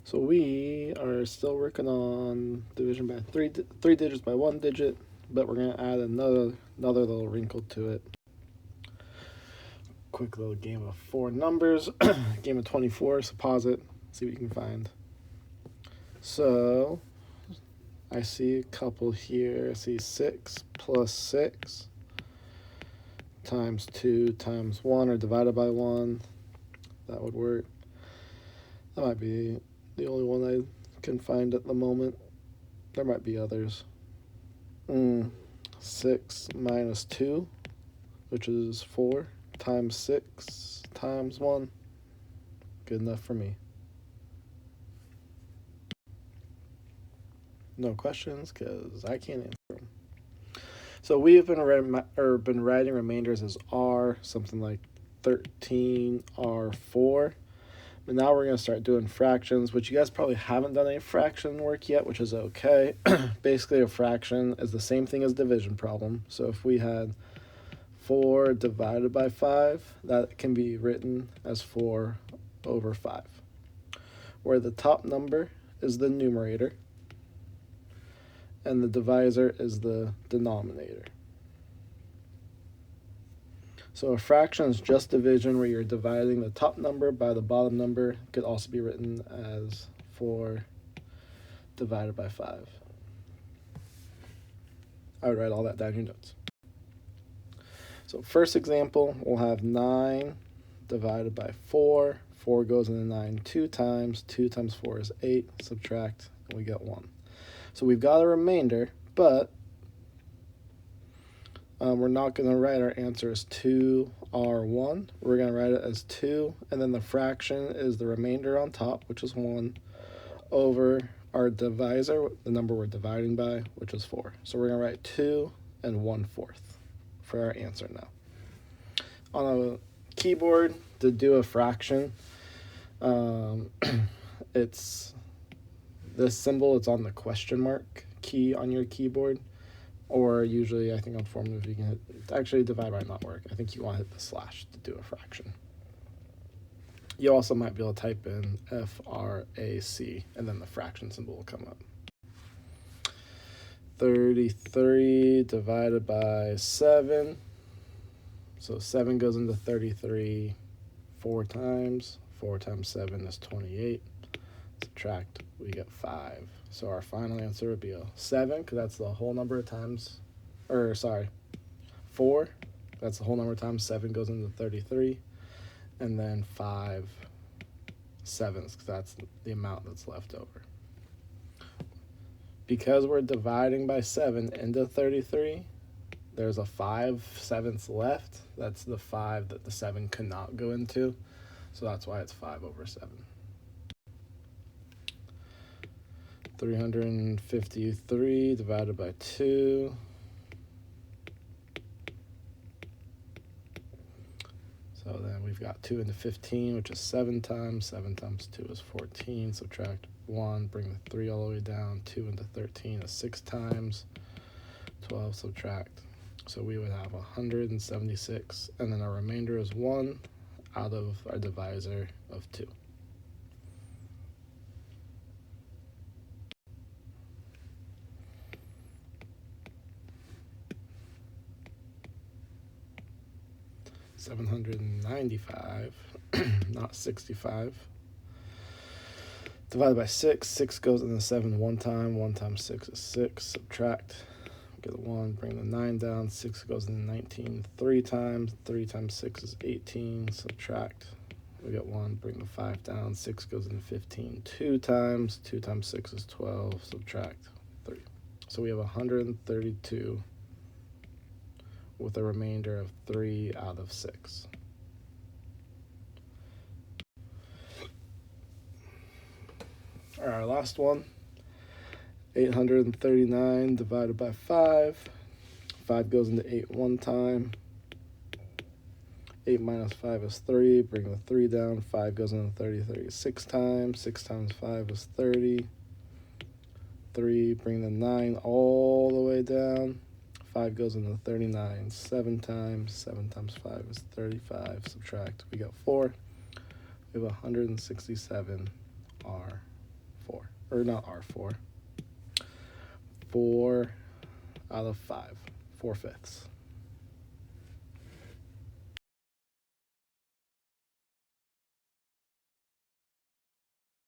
So we are still working on division by three digits by one digit, but we're gonna add another little wrinkle to it. Quick little game of four numbers, game of 24. So pause it, see what you can find. So I see a couple here. I see 6 plus 6 times 2 times 1, or divided by 1. That would work. That might be the only one I can find at the moment. There might be others. 6 minus 2, which is 4, times 6 times 1. Good enough for me. No questions, because I can't answer them. So we have been writing remainders as R, something like 13R4. But now we're going to start doing fractions, which you guys probably haven't done any fraction work yet, which is okay. Basically, a fraction is the same thing as division problem. So if we had 4 divided by 5, that can be written as 4 over 5, where the top number is the numerator and the divisor is the denominator. So a fraction is just division, where you're dividing the top number by the bottom number. It could also be written as 4 divided by 5. I would write all that down in your notes. So first example, we'll have 9 divided by 4. 4 goes into 9 2 times. 2 times 4 is 8. Subtract, and we get 1. So we've got a remainder, but we're not going to write our answer as 2R1. We're going to write it as 2, and then the fraction is the remainder on top, which is 1, over our divisor, the number we're dividing by, which is 4. So we're going to write 2 and 1/4 for our answer now. On a keyboard, to do a fraction, it's this symbol. It's on the question mark key on your keyboard. Or usually, I think on formulas, you can hit, actually divide might not work. I think you want to hit the slash to do a fraction. You also might be able to type in FRAC, and then the fraction symbol will come up. 33 divided by 7. So 7 goes into 33 4 times. 4 times 7 is 28. Subtract, we get 5. So our final answer would be a 7, because that's the whole number of times, 4. That's the whole number of times 7 goes into 33. And then 5 sevenths, because that's the amount that's left over. Because we're dividing by 7 into 33, there's a 5 sevenths left. That's the 5 that the 7 could not go into. So that's why it's 5 over 7. 353 divided by 2. So then we've got 2 into 15, which is 7 times. 7 times 2 is 14. Subtract 1, bring the 3 all the way down. 2 into 13 is 6 times. 12, subtract. So we would have 176, and then our remainder is 1 out of our divisor of 2. $795, not 65. Divided by 6. 6 goes into 7 one time. 1 times 6 is 6. Subtract. Get a 1. Bring the 9 down. 6 goes into 19 3 times. 3 times 6 is 18. Subtract. We get 1. Bring the 5 down. 6 goes into 15 2 times. 2 times 6 is 12. Subtract 3. So we have 132 with a remainder of 3 out of 6. All right, our last one, 839 divided by 5. 5 goes into 8 one time. 8 minus 5 is 3. Bring the 3 down. 5 goes into 33 6 times. 6 times 5 is 30. 3, bring the 9 all the way down. 5 goes into 39 7 times. 7 times 5 is 35. Subtract, we got 4. We have 167 R. 4. Or not R4. 4 out of 5. 4/5.